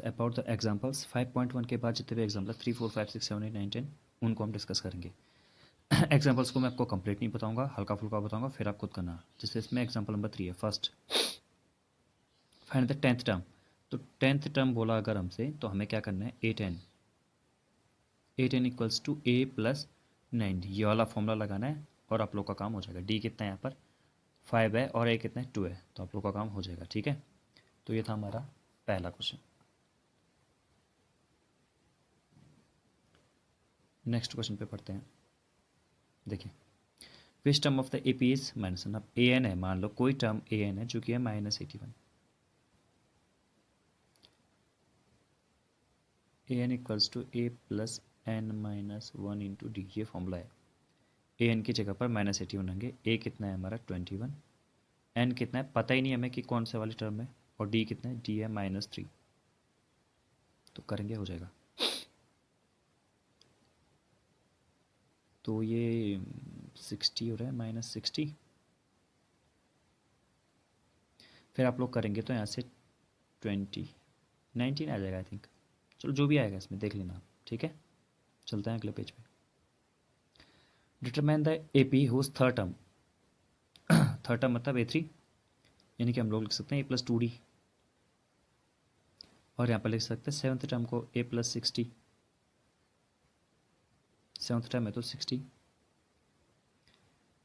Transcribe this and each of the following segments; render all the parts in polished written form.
About the examples 5.1 के बाद जितने भी एग्जाम्पल 3, 4, 5, 6, 7, 8, 9, 10 उनको हम डिस्कस करेंगे। एग्जाम्पल्स को मैं आपको कंप्लीट नहीं बताऊंगा, हल्का फुल्का बताऊंगा, फिर आप खुद करना। जैसे इसमें एग्जाम्पल नंबर 3 है, first find the 10th term. तो 10th टर्म बोला अगर हमसे, तो हमें क्या करना है, A10 इक्वल्स टू A+9, ये वाला फॉर्मूला लगाना है और आप लोग का काम हो जाएगा। डी कितना है यहाँ पर 5 है और A कितना है 2 है, तो आप लोग का काम हो जाएगा। ठीक है, तो ये था हमारा पहला क्वेश्चन। नेक्स्ट क्वेश्चन पे पढ़ते हैं। देखिए, which term of the AP is -1। अब ए एन है, मान लो कोई टर्म ए एन है जो कि है -81। A N equals to A+n-1 into D, ये फॉर्मूला है। ए एन की जगह पर -81 होंगे। ए कितना है हमारा 21, एन कितना है पता ही नहीं हमें कि कौन से वाली टर्म है, और डी कितना है, डी है -3। तो करेंगे, हो जाएगा। तो ये 60 हो रहा है, -60। फिर आप लोग करेंगे तो यहाँ से 19 आ जाएगा आई थिंक। चलो जो भी आएगा इसमें देख लेना आप, ठीक है। चलते हैं अगले पेज पे। Determine the A P whose third term. Third term मतलब A3, यानी कि हम लोग लिख सकते हैं A+2D, और यहाँ पर लिख सकते हैं सेवन्थ टर्म को A+60। सेवन्थ टर्म है तो 60।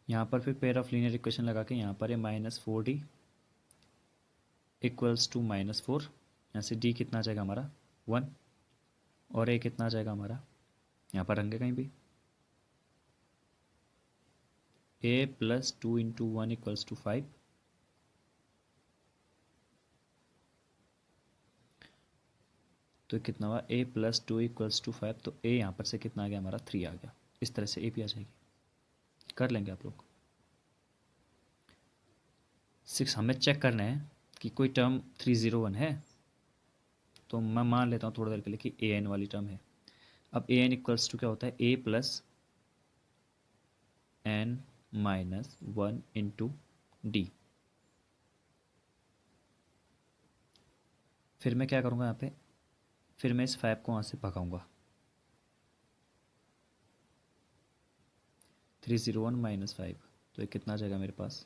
यहाँ पर फिर पेयर ऑफ लीनियर इक्वेशन लगा के यहाँ पर है -4D इक्वल्स टू -4। यहाँ से D कितना आ जाएगा हमारा 1, और A कितना आ जाएगा हमारा, यहाँ पर रंगे कहीं भी, A+2 इंटू 1 इक्वल्स टू 5। तो कितना हुआ, A+2 इक्वल्स टू 5, तो A यहाँ पर से कितना आ गया हमारा 3 आ गया। इस तरह से A भी आ जाएगी, कर लेंगे आप लोग। 6 हमें चेक करना है कि कोई टर्म 301 है, तो मैं मान लेता हूँ थोड़ी देर के लिए कि ए एन वाली टर्म है। अब ए एन इक्वल्स टू क्या होता है, A+n-1 इंटू डी। फिर मैं क्या करूँगा यहाँ पे, फिर मैं इस 5 को वहाँ से भगाऊँगा। 301 -5, तो ये कितना आ जाएगा मेरे पास,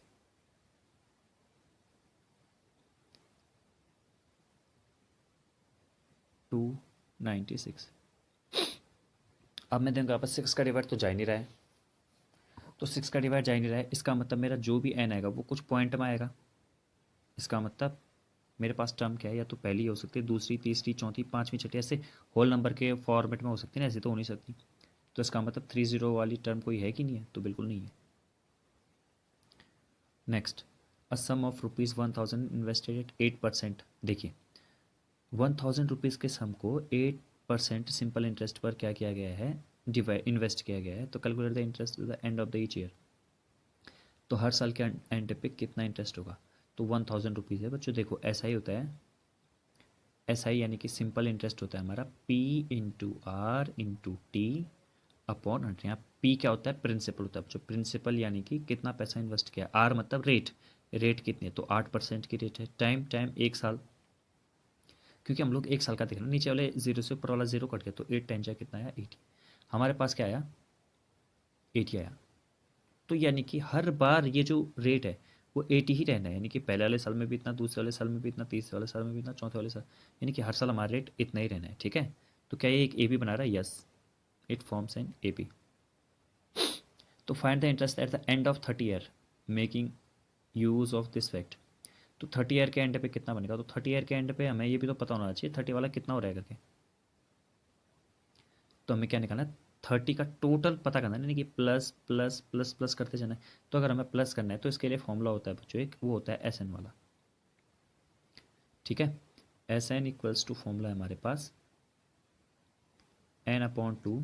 296। अब मैं देखूँगा यहाँ पर 6 का डिवाइड तो जा ही नहीं रहा है, तो 6 का डिवाइड जा ही नहीं रहा है, इसका मतलब मेरा जो भी n आएगा वो कुछ पॉइंट में आएगा। इसका मतलब मेरे पास टर्म क्या है, या तो पहली हो सकती है, दूसरी, तीसरी, चौथी, पाँचवीं, छठी, ऐसे होल नंबर के फॉर्मेट में हो सकती है ना, ऐसे तो हो नहीं सकती। तो इसका मतलब 30 वाली टर्म कोई है कि नहीं है, तो बिल्कुल नहीं है। Next, a sum of ₹1000 invested at 8%। देखिए, 1000 रुपीज़ के सम को 8% सिंपल इंटरेस्ट पर क्या किया गया है, इन्वेस्ट किया गया है। तो calculate the interest at the end of the each year. तो हर साल के एंड पे कितना इंटरेस्ट होगा, तो 1000 रुपीज़ है बच्चों। देखो ऐसा ही होता है, ऐसा ही यानी कि सिंपल इंटरेस्ट होता है हमारा P/R/T अपॉन 100। यहाँ P क्या होता है, प्रिंसिपल होता है। जो प्रिंसिपल यानी कि कितना पैसा इन्वेस्ट किया, R मतलब रेट, रेट कितनी है, तो 8% की रेट है। टाइम, टाइम 1 साल, क्योंकि हम लोग 1 साल का देख रहे हैं, नीचे वाले जीरो से ऊपर वाला जीरो कट गया, तो 8 10 कितना आया 80। हमारे पास क्या आया 80 आया। तो यानी कि हर बार ये जो रेट है वो 80 ही रहना है, यानी कि पहले वाले साल में भी इतना, दूसरे वाले साल में भी इतना, तीसरे वाले साल में भी इतना, चौथे वाले साल, यानी कि हर साल हमारा रेट इतना ही रहना है। ठीक है, तो क्या ये एक ए बी बना रहा है, yes, it forms an A B. तो find the interest at the end of 30 year making use of this fact. तो 30 ईयर के एंड पे कितना बनेगा, तो 30 ईयर के एंड पे हमें ये भी तो पता होना चाहिए 30 वाला कितना हो रहेगा करके। तो हमें क्या निकालना है, 30 का टोटल पता करना है, यानी कि प्लस प्लस प्लस प्लस करते जाना है। तो अगर हमें प्लस करना है तो इसके लिए फॉर्मूला होता है बच्चों एक, वो होता है एस एन वाला। ठीक है, s N equals to formula है हमारे पास n/2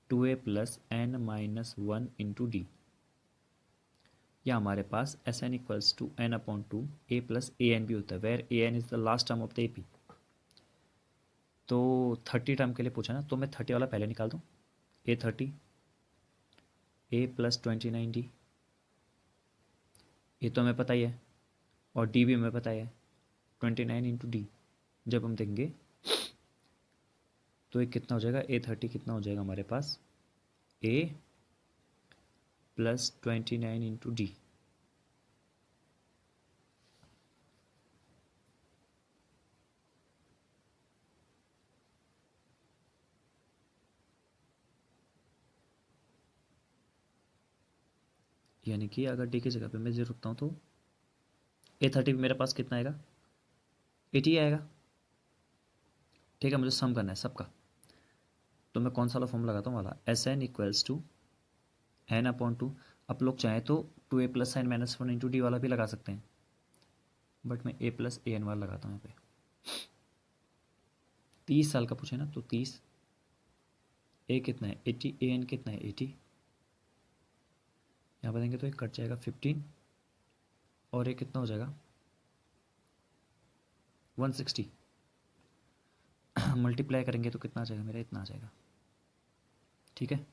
2a plus n-1 into D, या हमारे पास S N equals to n/2 a plus A N भी होता है, where A N is the last term of the A P. तो 30 term के लिए पूछा ना, तो मैं 30 वाला पहले निकाल दूँ, A30 A+29D, ये तो हमें पता ही है, और डी भी हमें पता ही है 29 इंटू डी। जब हम देंगे तो ये कितना हो जाएगा, A30 कितना हो जाएगा हमारे पास, A प्लस 29 इंटू डी। यानी कि अगर डी की जगह पे मैं 0 रखता हूँ तो A30 मेरे पास कितना आएगा, 80 आएगा। ठीक है, मुझे सम करना है सबका, तो मैं कौन सा वाला फॉर्म लगाता हूँ वाला, s N equals to n upon two. आप लोग चाहें तो 2a plus sign minus 1 into d वाला भी लगा सकते हैं, बट मैं a प्लस ए एन वाला लगाता हूँ यहाँ पे। 30 साल का पूछे ना, तो 30, ए कितना है 80, ए एन कितना है 80, यहाँ पर देंगे तो एक कट जाएगा 15, और ये कितना हो जाएगा 160। मल्टीप्लाई करेंगे तो कितना आ जाएगा मेरा, इतना आ जाएगा। ठीक है,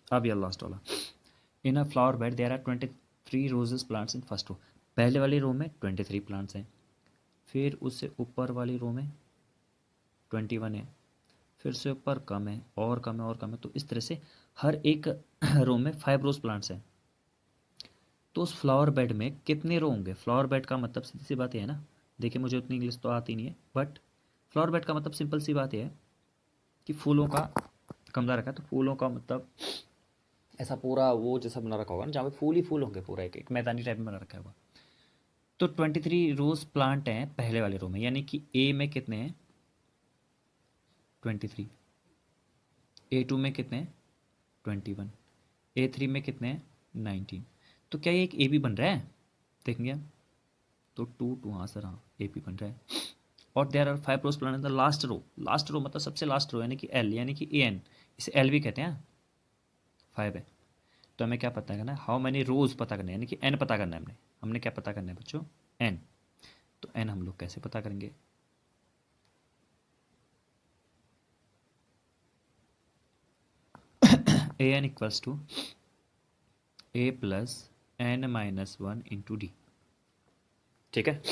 अब यह लास्ट वाला, in a flower bed there are 23 roses plants in first row. पहले वाली रो में 23 प्लांट्स हैं, फिर उससे ऊपर वाली रो में 21 है, फिर से ऊपर कम है और कम है और कम है, तो इस तरह से हर एक रो में 5 रोज प्लांट्स हैं। तो उस फ्लावर बेड में कितने रो होंगे, फ्लावर बेड का मतलब सीधी सी बात यह है ना, देखिए मुझे उतनी इंग्लिश तो आती नहीं है, बट फ्लावर बेड का मतलब सिंपल सी बात यह है कि फूलों का गमला रखा है, तो फूलों का मतलब ऐसा पूरा वो जैसा बना रखा होगा ना, जहाँ पे फूल ही फूल होंगे, पूरा एक एक मैदानी टाइप में बना रखा होगा। तो 23 रोज प्लांट हैं पहले वाले रो में, यानी कि ए में कितने हैं 23, A2 में कितने हैं 21, A3 में कितने हैं 19। तो क्या ये एक ए बी बन रहा है, देखेंगे हम, तो 2 हाँ सर, हाँ ए बी बन रहा है। और there are 5 rose plant in the last row, last row मतलब सबसे लास्ट रो, यानी कि एल, यानी कि ए एन, इसे एल भी कहते हैं, 5 है। तो हमें क्या पता करना है, हाउ मैनी रोज पता करना है, यानी कि एन पता करना है, हमने हमने क्या पता करना है बच्चों, एन। तो एन हम लोग कैसे पता करेंगे, A N equals to A plus N minus 1 into D. ठीक है,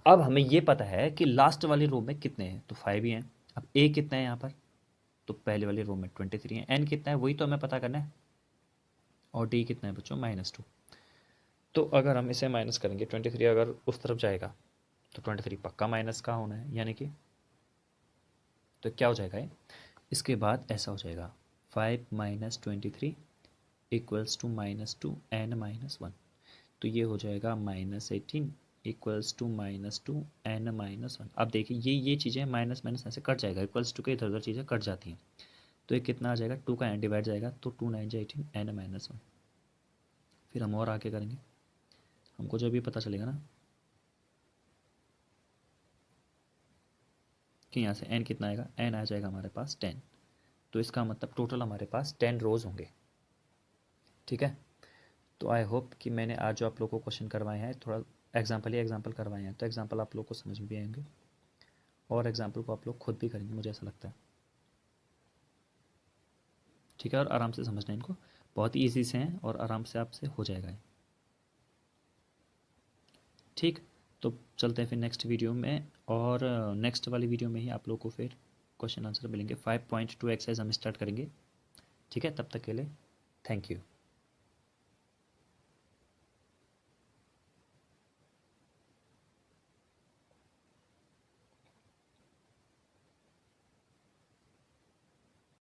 अब हमें ये पता है कि लास्ट वाली रो में कितने हैं, तो 5 ही हैं। अब ए कितना है यहाँ पर, तो पहले वाली रो में 23 है, एन कितना है वही तो हमें पता करना है, और डी कितना है बच्चों -2। तो अगर हम इसे माइनस करेंगे, 23 अगर उस तरफ जाएगा तो 23 पक्का माइनस का होना है, यानी कि तो क्या हो जाएगा ये, इसके बाद ऐसा हो जाएगा 5 minus 23 equals to -2 n minus 1। तो ये हो जाएगा -18 इक्वल्स टू -2 एन माइनस 1। अब देखिए ये चीज़ें माइनस माइनस ऐसे कट जाएगा, इक्वल्स टू के इधर उधर चीज़ें कट जाती हैं, तो ये कितना आ जाएगा, 2 का एन डिवाइड जाएगा, तो 2 9 18 एन माइनस 1। फिर हम और आगे करेंगे, हमको जब ये पता चलेगा ना कि यहाँ से एन कितना आएगा, एन आ जाएगा हमारे पास 10, तो इसका मतलब टोटल हमारे पास 10 रोज होंगे। ठीक है, तो आई होप कि मैंने आज जो आप लोगों को क्वेश्चन करवाए हैं, थोड़ा एग्जाम्पल ही एग्जाम्पल करवाए हैं, तो एग्जाम्पल आप लोग को समझ में भी आएंगे, और एग्जाम्पल को आप लोग खुद भी करेंगे, मुझे ऐसा लगता है। ठीक है, और आराम से समझना इनको, बहुत ही ईजी से हैं और आराम से आपसे हो जाएगा ये। ठीक, तो चलते हैं फिर नेक्स्ट वीडियो में, और नेक्स्ट वाली वीडियो में ही आप लोग को फिर क्वेश्चन आंसर मिलेंगे। 5.2 एक्सरसाइज हम स्टार्ट करेंगे। ठीक है, तब तक के लिए थैंक यू।